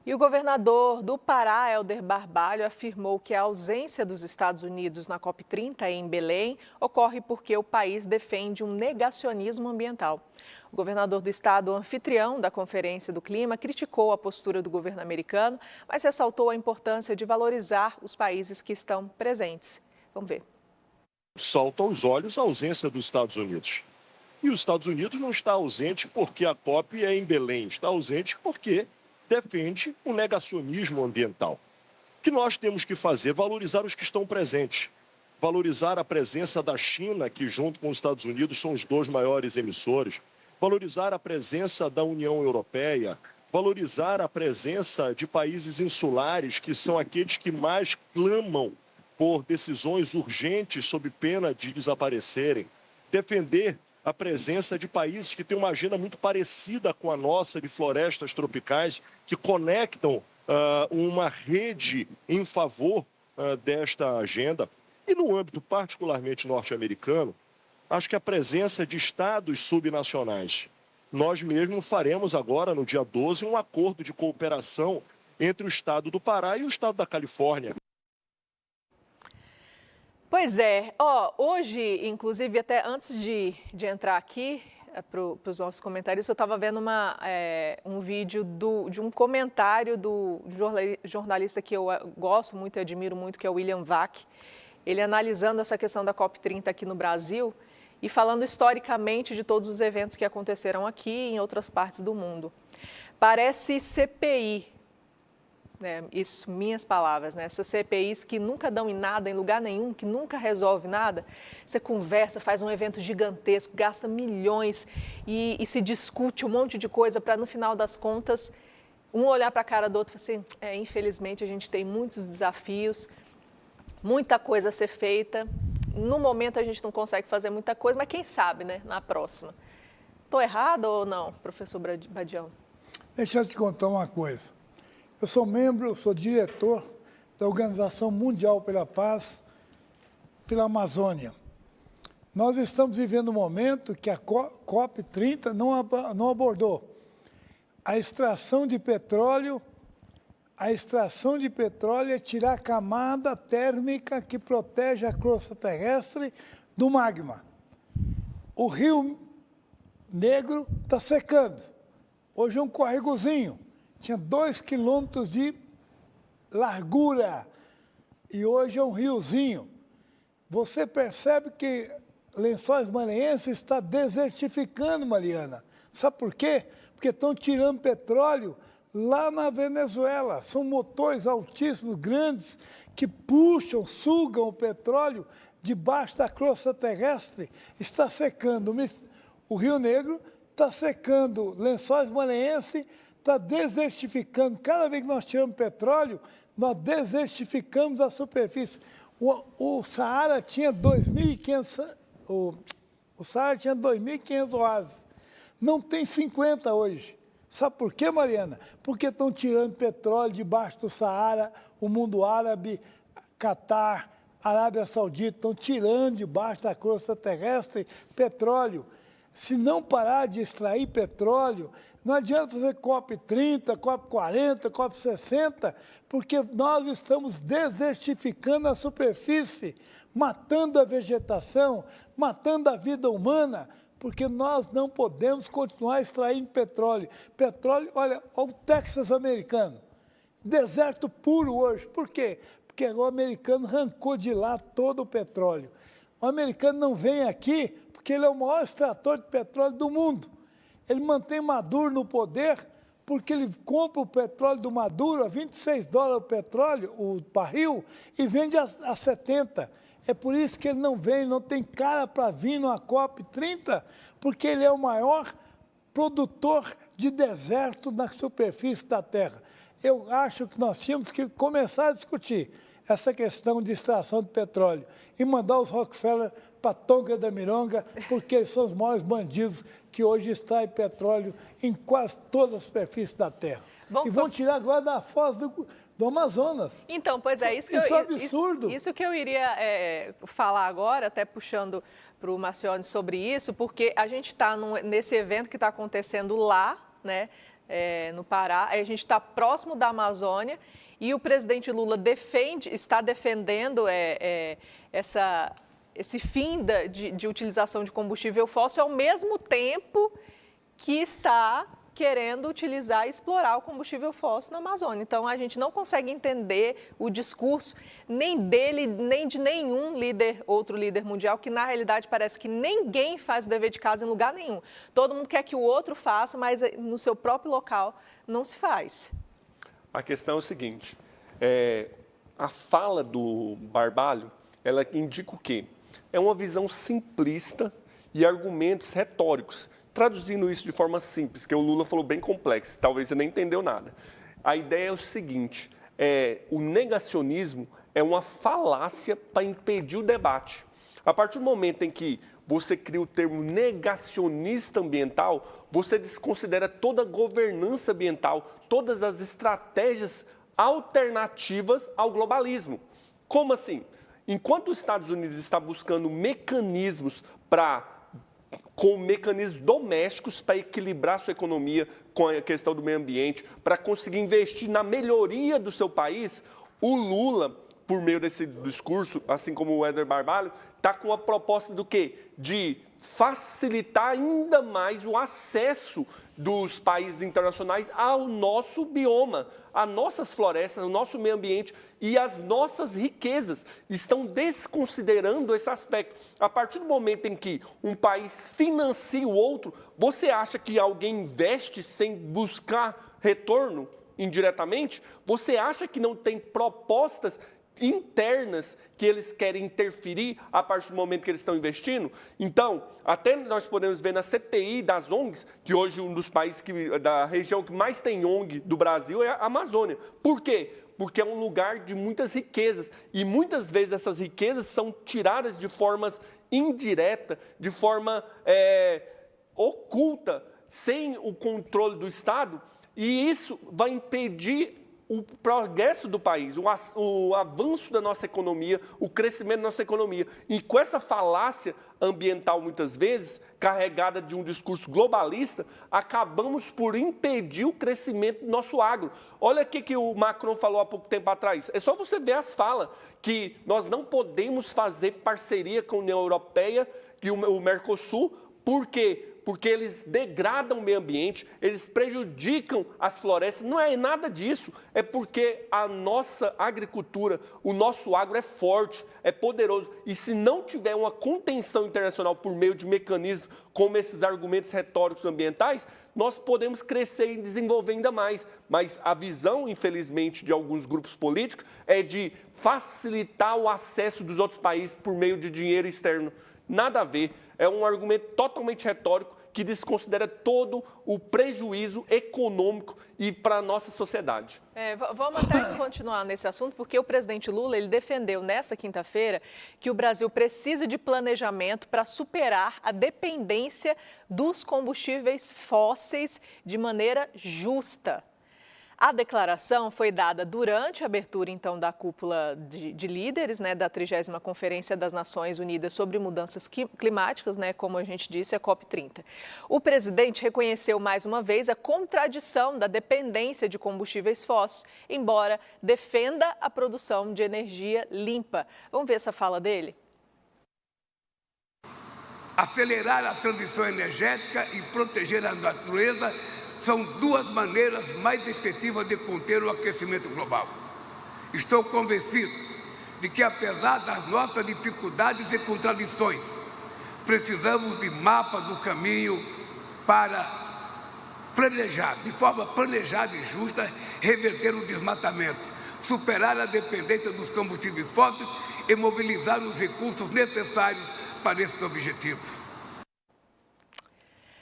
E o governador do Pará, Helder Barbalho, afirmou que a ausência dos Estados Unidos na COP30 em Belém ocorre porque o país defende um negacionismo ambiental. O governador do estado, anfitrião da Conferência do Clima, criticou a postura do governo americano, mas ressaltou a importância de valorizar os países que estão presentes. Vamos ver. Salta aos olhos a ausência dos Estados Unidos. E os Estados Unidos não está ausente porque a COP é em Belém, está ausente porque defende o negacionismo ambiental. O que nós temos que fazer? Valorizar os que estão presentes. Valorizar a presença da China, que junto com os Estados Unidos são os dois maiores emissores. Valorizar a presença da União Europeia. Valorizar a presença de países insulares, que são aqueles que mais clamam por decisões urgentes sob pena de desaparecerem. Defender a presença de países que têm uma agenda muito parecida com a nossa, de florestas tropicais, que conectam uma rede em favor desta agenda. E no âmbito particularmente norte-americano, acho que a presença de estados subnacionais. Nós mesmos faremos agora, no dia 12, um acordo de cooperação entre o estado do Pará e o estado da Califórnia. Pois é, hoje, inclusive, até antes de entrar aqui para os nossos comentários, eu estava vendo um vídeo de um comentário do jornalista que eu gosto muito e admiro muito, que é o William Vac, ele analisando essa questão da COP30 aqui no Brasil e falando historicamente de todos os eventos que aconteceram aqui e em outras partes do mundo. Parece CPI. Isso, minhas palavras, né? Essas CPIs que nunca dão em nada, em lugar nenhum, que nunca resolve nada. Você conversa, faz um evento gigantesco, gasta milhões e se discute um monte de coisa para, no final das contas, um olhar para a cara do outro e falar assim, infelizmente a gente tem muitos desafios, muita coisa a ser feita. No momento a gente não consegue fazer muita coisa, mas quem sabe, né? Na próxima. Estou errado ou não, professor Badião? Deixa eu te contar uma coisa. Eu sou diretor da Organização Mundial pela Paz pela Amazônia. Nós estamos vivendo um momento que a COP30 não abordou a extração de petróleo. A extração de petróleo é tirar a camada térmica que protege a crosta terrestre do magma. O Rio Negro está secando. Hoje é um córregozinho. Tinha 2 quilômetros de largura e hoje é um riozinho. Você percebe que Lençóis Maranhenses está desertificando, Mariana. Sabe por quê? Porque estão tirando petróleo lá na Venezuela. São motores altíssimos, grandes, que puxam, sugam o petróleo debaixo da crosta terrestre. Está secando. O Rio Negro está secando. Lençóis Maranhenses está desertificando. Cada vez que nós tiramos petróleo, nós desertificamos a superfície. O Saara tinha 2.500, o Saara tinha 2.500 oásis. Não tem 50 hoje. Sabe por quê, Mariana? Porque estão tirando petróleo debaixo do Saara, o mundo árabe, Catar, Arábia Saudita, estão tirando debaixo da crosta terrestre petróleo. Se não parar de extrair petróleo, não adianta fazer COP30, COP40, COP60, porque nós estamos desertificando a superfície, matando a vegetação, matando a vida humana, porque nós não podemos continuar extraindo petróleo. Petróleo, olha o Texas americano, deserto puro hoje. Por quê? Porque o americano arrancou de lá todo o petróleo. O americano não vem aqui porque ele é o maior extrator de petróleo do mundo. Ele mantém Maduro no poder porque ele compra o petróleo do Maduro a $26 o petróleo, o barril, e vende a 70. É por isso que ele não vem, não tem cara para vir numa COP30, porque ele é o maior produtor de deserto na superfície da Terra. Eu acho que nós tínhamos que começar a discutir essa questão de extração de petróleo e mandar os Rockefeller para Tonga da Mironga, porque eles são os maiores bandidos que hoje extraem petróleo em quase toda a superfície da Terra. Bom, e vão tirar agora da foz do Amazonas. Então, pois é, isso é absurdo. Isso que eu iria falar agora, até puxando para o Marcione sobre isso, porque a gente está nesse evento que está acontecendo lá, né? no Pará. A gente está próximo da Amazônia e o presidente Lula está defendendo esse fim de utilização de combustível fóssil, ao mesmo tempo que está querendo utilizar e explorar o combustível fóssil na Amazônia. Então, a gente não consegue entender o discurso nem dele, nem de nenhum outro líder mundial, que na realidade parece que ninguém faz o dever de casa em lugar nenhum. Todo mundo quer que o outro faça, mas no seu próprio local não se faz. A questão é o seguinte, a fala do Barbalho, ela indica o quê? É uma visão simplista e argumentos retóricos. Traduzindo isso de forma simples, que o Lula falou bem complexo, talvez você nem entendeu nada. A ideia é o seguinte, o negacionismo é uma falácia para impedir o debate. A partir do momento em que você cria o termo negacionista ambiental, você desconsidera toda a governança ambiental, todas as estratégias alternativas ao globalismo. Como assim? Enquanto os Estados Unidos está buscando mecanismos com mecanismos domésticos para equilibrar sua economia com a questão do meio ambiente, para conseguir investir na melhoria do seu país, o Lula, por meio desse discurso, assim como o Éder Barbalho, está com a proposta do quê? De facilitar ainda mais o acesso dos países internacionais ao nosso bioma, às nossas florestas, ao nosso meio ambiente e às nossas riquezas. Estão desconsiderando esse aspecto. A partir do momento em que um país financia o outro, você acha que alguém investe sem buscar retorno indiretamente? Você acha que não tem propostas internas que eles querem interferir a partir do momento que eles estão investindo? Então, até nós podemos ver na CPI das ONGs, que hoje um dos países da região que mais tem ONG do Brasil é a Amazônia. Por quê? Porque é um lugar de muitas riquezas e muitas vezes essas riquezas são tiradas de formas indiretas, de forma oculta, sem o controle do Estado, e isso vai impedir o progresso do país, o avanço da nossa economia, o crescimento da nossa economia. E com essa falácia ambiental, muitas vezes, carregada de um discurso globalista, acabamos por impedir o crescimento do nosso agro. Olha o que o Macron falou há pouco tempo atrás. É só você ver as falas, que nós não podemos fazer parceria com a União Europeia e o Mercosul, por quê? Porque eles degradam o meio ambiente, eles prejudicam as florestas. Não é nada disso, é porque a nossa agricultura, o nosso agro é forte, é poderoso. E se não tiver uma contenção internacional por meio de mecanismos como esses argumentos retóricos ambientais, nós podemos crescer e desenvolver ainda mais. Mas a visão, infelizmente, de alguns grupos políticos é de facilitar o acesso dos outros países por meio de dinheiro externo. Nada a ver. É um argumento totalmente retórico que desconsidera todo o prejuízo econômico e para a nossa sociedade. Vamos até continuar nesse assunto, porque o presidente Lula ele defendeu nessa quinta-feira que o Brasil precisa de planejamento para superar a dependência dos combustíveis fósseis de maneira justa. A declaração foi dada durante a abertura, então, da cúpula de líderes, da 30ª Conferência das Nações Unidas sobre Mudanças Climáticas, como a gente disse, a COP30. O presidente reconheceu mais uma vez a contradição da dependência de combustíveis fósseis, embora defenda a produção de energia limpa. Vamos ver essa fala dele? Acelerar a transição energética e proteger a natureza são duas maneiras mais efetivas de conter o aquecimento global. Estou convencido de que, apesar das nossas dificuldades e contradições, precisamos de mapa do caminho para planejar, de forma planejada e justa, reverter o desmatamento, superar a dependência dos combustíveis fósseis e mobilizar os recursos necessários para esses objetivos.